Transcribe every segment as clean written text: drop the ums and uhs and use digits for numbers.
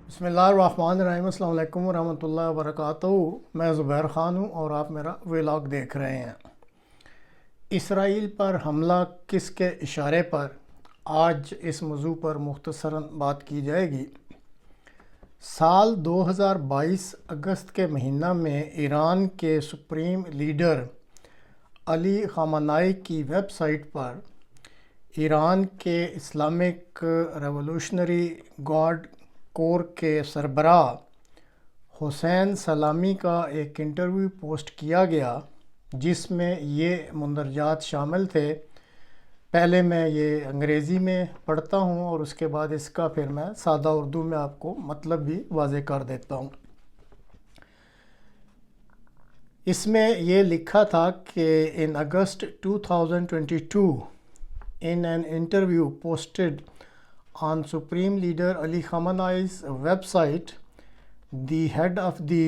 بسم اللہ الرحمن الرحیم۔ السلام علیکم ورحمۃ اللہ وبرکاتہ۔ میں زبیر خان ہوں اور آپ میرا ویلاگ دیکھ رہے ہیں۔ اسرائیل پر حملہ کس کے اشارے پر، آج اس موضوع پر مختصراً بات کی جائے گی۔ سال 2022 اگست کے مہینہ میں ایران کے سپریم لیڈر علی خامنائی کی ویب سائٹ پر ایران کے اسلامک ریولوشنری گارڈ کور کے سربراہ حسین سلامی کا ایک انٹرویو پوسٹ کیا گیا، جس میں یہ مندرجات شامل تھے۔ پہلے میں یہ انگریزی میں پڑھتا ہوں اور اس کے بعد اس کا پھر میں سادہ اردو میں آپ کو مطلب بھی واضح کر دیتا ہوں۔ اس میں یہ لکھا تھا کہ in August 2022 in an interview posted on Supreme Leader Ali Khamenei's website, the head of the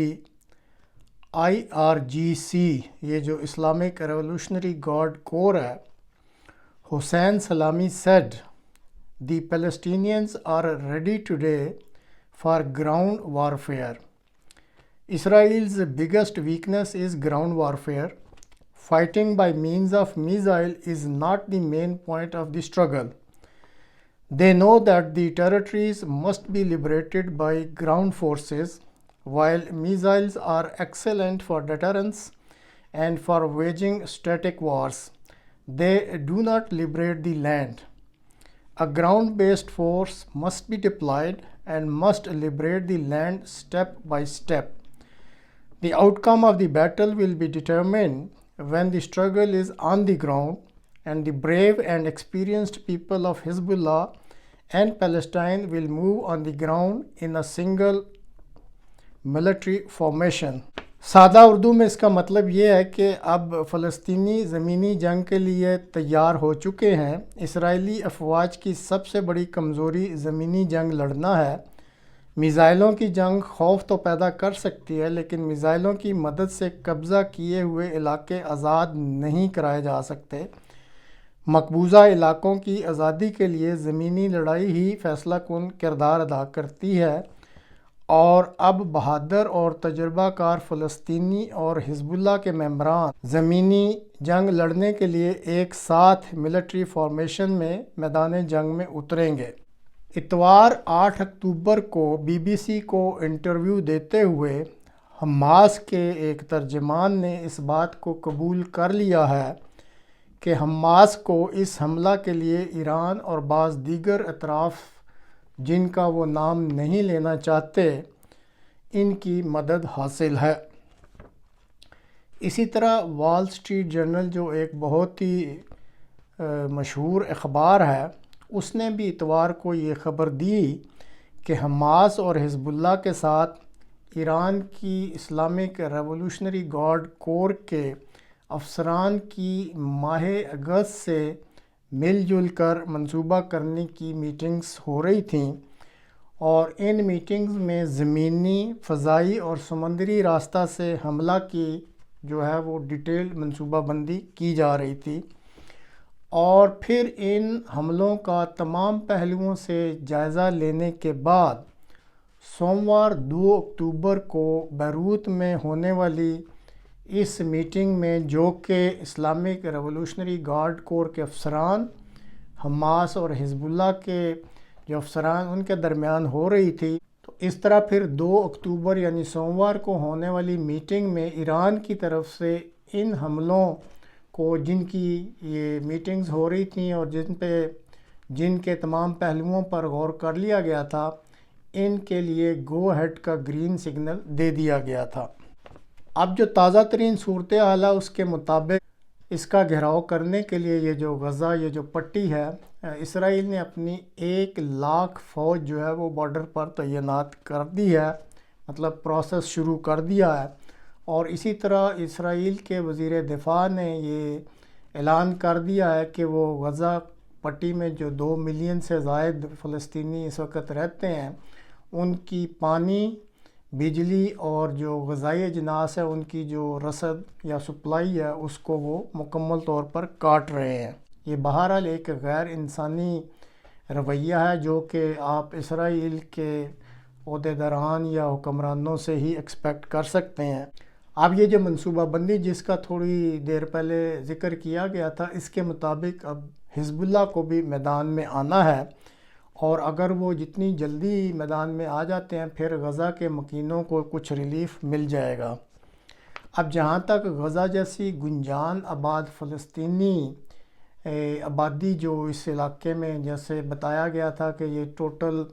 IRGC, یہ جو اسلامک ریولوشنری گارڈ کور ہے، حسین سلامی said, the Palestinians are ready today for ground warfare. Israel's biggest weakness is ground warfare. Fighting by means of missile is not the main point of the struggle. They know that the territories must be liberated by ground forces. While missiles are excellent for deterrence and for waging static wars, they do not liberate the land. A ground-based force must be deployed and must liberate the land step by step. The outcome of the battle will be determined when the struggle is on the ground, and the brave and experienced people of Hizbollah and Palestine will move on the ground in a single military formation. سادہ اردو میں اس کا مطلب یہ ہے کہ اب فلسطینی زمینی جنگ کے لیے تیار ہو چکے ہیں۔ اسرائیلی افواج کی سب سے بڑی کمزوری زمینی جنگ لڑنا ہے۔ میزائلوں کی جنگ خوف تو پیدا کر سکتی ہے، لیکن میزائلوں کی مدد سے قبضہ کیے ہوئے علاقے آزاد نہیں کرائے جا سکتے۔ مقبوضہ علاقوں کی آزادی کے لیے زمینی لڑائی ہی فیصلہ کن کردار ادا کرتی ہے، اور اب بہادر اور تجربہ کار فلسطینی اور حزب اللہ کے ممبران زمینی جنگ لڑنے کے لیے ایک ساتھ ملٹری فارمیشن میں میدان جنگ میں اتریں گے۔ اتوار 8 اکتوبر کو بی سی کو انٹرویو دیتے ہوئے حماس کے ایک ترجمان نے اس بات کو قبول کر لیا ہے کہ حماس کو اس حملہ کے لیے ایران اور بعض دیگر اطراف جن کا وہ نام نہیں لینا چاہتے، ان کی مدد حاصل ہے۔ اسی طرح وال اسٹریٹ جرنل، جو ایک بہت ہی مشہور اخبار ہے، اس نے بھی اتوار کو یہ خبر دی کہ حماس اور حزب اللہ کے ساتھ ایران کی اسلامک ریولوشنری گارڈ کور کے افسران کی ماہ اگست سے مل جل کر منصوبہ کرنے کی میٹنگز ہو رہی تھیں، اور ان میٹنگز میں زمینی، فضائی اور سمندری راستہ سے حملہ کی جو ہے وہ ڈیٹیل منصوبہ بندی کی جا رہی تھی، اور پھر ان حملوں کا تمام پہلوؤں سے جائزہ لینے کے بعد سوموار 2 اکتوبر کو بیروت میں ہونے والی اس میٹنگ میں، جو کہ اسلامک ریولوشنری گارڈ کور کے افسران، حماس اور حزب اللہ کے جو افسران ان کے درمیان ہو رہی تھی، تو اس طرح پھر 2 اکتوبر یعنی سوموار کو ہونے والی میٹنگ میں ایران کی طرف سے ان حملوں کو، جن کی یہ میٹنگز ہو رہی تھیں اور جن کے تمام پہلوؤں پر غور کر لیا گیا تھا، ان کے لیے گو ہیڈ کا گرین سگنل دے دیا گیا تھا۔ اب جو تازہ ترین صورتحال ہے، اس کے مطابق اس کا گھیراؤ کرنے کے لیے یہ جو غزہ، یہ جو پٹی ہے، اسرائیل نے اپنی 1,00,000 فوج جو ہے وہ بارڈر پر تعینات کر دی ہے، مطلب پروسیس شروع کر دیا ہے۔ اور اسی طرح اسرائیل کے وزیر دفاع نے یہ اعلان کر دیا ہے کہ وہ غزہ پٹی میں جو 2 ملین سے زائد فلسطینی اس وقت رہتے ہیں، ان کی پانی، بجلی اور جو غذائی اجناس ہے، ان کی جو رسد یا سپلائی ہے، اس کو وہ مکمل طور پر کاٹ رہے ہیں۔ یہ بہرحال ایک غیر انسانی رویہ ہے جو کہ آپ اسرائیل کے عہدیداران یا حکمرانوں سے ہی ایکسپیکٹ کر سکتے ہیں۔ اب یہ جو منصوبہ بندی جس کا تھوڑی دیر پہلے ذکر کیا گیا تھا، اس کے مطابق اب حزب اللہ کو بھی میدان میں آنا ہے، اور اگر وہ جتنی جلدی میدان میں آ جاتے ہیں پھر غزہ کے مکینوں کو کچھ ریلیف مل جائے گا۔ اب جہاں تک غزہ جیسی گنجان آباد فلسطینی آبادی جو اس علاقے میں، جیسے بتایا گیا تھا کہ یہ ٹوٹل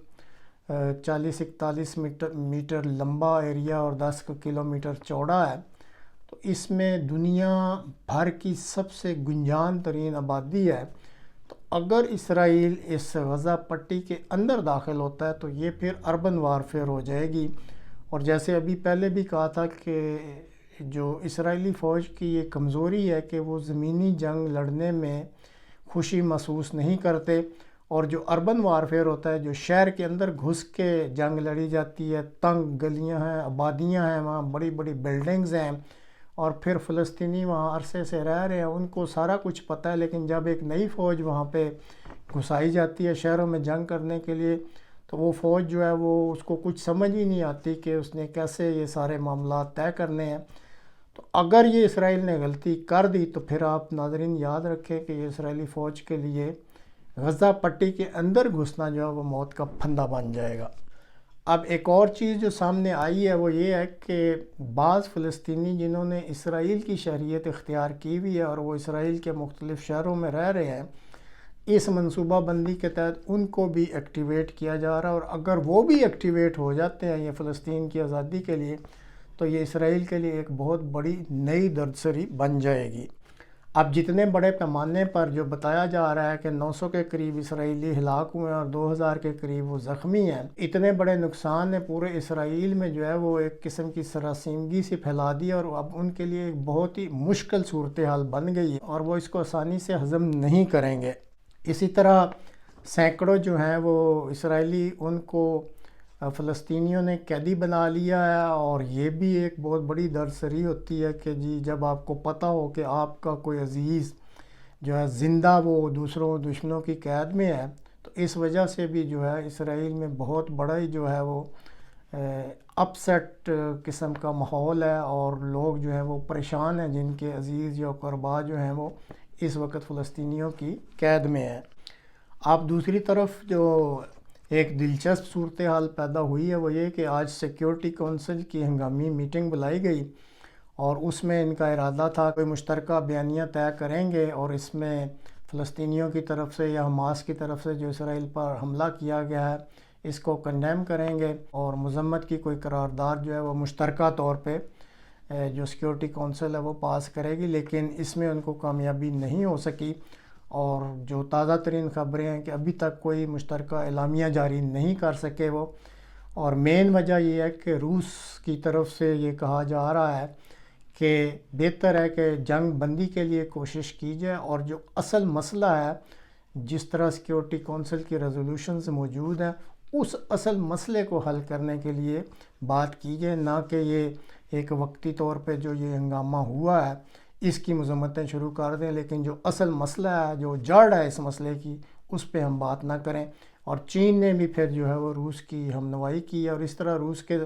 40-41 میٹر لمبا ایریا اور 10 کلومیٹر چوڑا ہے، تو اس میں دنیا بھر کی سب سے گنجان ترین آبادی ہے۔ تو اگر اسرائیل اس غزہ پٹی کے اندر داخل ہوتا ہے تو یہ پھر اربن وارفیئر ہو جائے گی، اور جیسے ابھی پہلے بھی کہا تھا کہ جو اسرائیلی فوج کی یہ کمزوری ہے کہ وہ زمینی جنگ لڑنے میں خوشی محسوس نہیں کرتے، اور جو اربن وارفیئر ہوتا ہے، جو شہر کے اندر گھس کے جنگ لڑی جاتی ہے، تنگ گلیاں ہیں، آبادیاں ہیں، وہاں بڑی بڑی بلڈنگز ہیں، اور پھر فلسطینی وہاں عرصے سے رہ رہے ہیں، ان کو سارا کچھ پتہ ہے، لیکن جب ایک نئی فوج وہاں پہ گھسائی جاتی ہے شہروں میں جنگ کرنے کے لیے، تو وہ فوج جو ہے وہ اس کو کچھ سمجھ ہی نہیں آتی کہ اس نے کیسے یہ سارے معاملات طے کرنے ہیں۔ تو اگر یہ اسرائیل نے غلطی کر دی تو پھر آپ ناظرین یاد رکھیں کہ یہ اسرائیلی فوج کے لیے غزہ پٹی کے اندر گھسنا جو ہے وہ موت کا پھندا بن جائے گا۔ اب ایک اور چیز جو سامنے آئی ہے وہ یہ ہے کہ بعض فلسطینی جنہوں نے اسرائیل کی شہریت اختیار کی ہوئی ہے اور وہ اسرائیل کے مختلف شہروں میں رہ رہے ہیں، اس منصوبہ بندی کے تحت ان کو بھی ایکٹیویٹ کیا جا رہا ہے، اور اگر وہ بھی ایکٹیویٹ ہو جاتے ہیں یہ فلسطین کی آزادی کے لیے، تو یہ اسرائیل کے لیے ایک بہت بڑی نئی دردسری بن جائے گی۔ اب جتنے بڑے پیمانے پر جو بتایا جا رہا ہے کہ 900 کے قریب اسرائیلی ہلاک ہوئے ہیں اور 2000 کے قریب وہ زخمی ہیں، اتنے بڑے نقصان نے پورے اسرائیل میں جو ہے وہ ایک قسم کی سراسیمگی سے پھیلا دی، اور اب ان کے لیے ایک بہت ہی مشکل صورتحال بن گئی ہے، اور وہ اس کو آسانی سے ہضم نہیں کریں گے۔ اسی طرح سینکڑوں جو ہیں وہ اسرائیلی، ان کو فلسطینیوں نے قیدی بنا لیا ہے، اور یہ بھی ایک بہت بڑی دردسری ہوتی ہے کہ جی جب آپ کو پتہ ہو کہ آپ کا کوئی عزیز جو ہے زندہ وہ دوسروں دشمنوں کی قید میں ہے، تو اس وجہ سے بھی جو ہے اسرائیل میں بہت بڑا ہی جو ہے وہ اپ سیٹ قسم کا ماحول ہے، اور لوگ جو ہیں وہ پریشان ہیں جن کے عزیز یا قربا جو ہیں وہ اس وقت فلسطینیوں کی قید میں ہیں۔ اب دوسری طرف جو ایک دلچسپ صورتحال پیدا ہوئی ہے وہ یہ کہ آج سیکیورٹی کونسل کی ہنگامی میٹنگ بلائی گئی، اور اس میں ان کا ارادہ تھا کوئی مشترکہ بیانیہ طے کریں گے، اور اس میں فلسطینیوں کی طرف سے یا حماس کی طرف سے جو اسرائیل پر حملہ کیا گیا ہے اس کو کنڈیم کریں گے، اور مذمت کی کوئی قرارداد جو ہے وہ مشترکہ طور پہ جو سیکیورٹی کونسل ہے وہ پاس کرے گی، لیکن اس میں ان کو کامیابی نہیں ہو سکی، اور جو تازہ ترین خبریں ہیں کہ ابھی تک کوئی مشترکہ اعلامیہ جاری نہیں کر سکے وہ، اور مین وجہ یہ ہے کہ روس کی طرف سے یہ کہا جا رہا ہے کہ بہتر ہے کہ جنگ بندی کے لیے کوشش کی جائے، اور جو اصل مسئلہ ہے جس طرح سیکیورٹی کونسل کی ریزولوشنز موجود ہیں اس اصل مسئلے کو حل کرنے کے لیے بات کی جائے، نہ کہ یہ ایک وقتی طور پہ جو یہ ہنگامہ ہوا ہے اس کی مذمتیں شروع کر دیں، لیکن جو اصل مسئلہ ہے، جو جڑ ہے اس مسئلے کی، اس پہ ہم بات نہ کریں۔ اور چین نے بھی پھر جو ہے وہ روس کی ہمنوائی کی ہے، اور اس طرح روس کے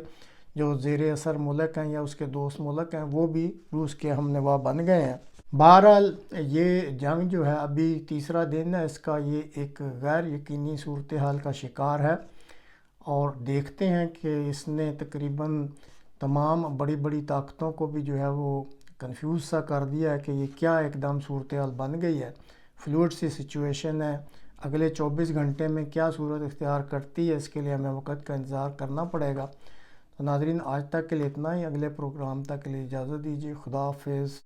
جو زیر اثر ملک ہیں یا اس کے دوست ملک ہیں وہ بھی روس کے ہمنوا بن گئے ہیں۔ بہرحال یہ جنگ جو ہے ابھی تیسرا دن ہے اس کا، یہ ایک غیر یقینی صورتحال کا شکار ہے، اور دیکھتے ہیں کہ اس نے تقریباً تمام بڑی بڑی طاقتوں کو بھی جو ہے وہ کنفیوز سا کر دیا ہے کہ یہ کیا ایک دم صورتحال بن گئی ہے، فلوئڈ سی سچویشن ہے، اگلے 24 گھنٹے میں کیا صورت اختیار کرتی ہے اس کے لیے ہمیں وقت کا انتظار کرنا پڑے گا۔ تو ناظرین آج تک کے لیے اتنا ہی، اگلے پروگرام تک کے لیے اجازت دیجیے، خدا حافظ۔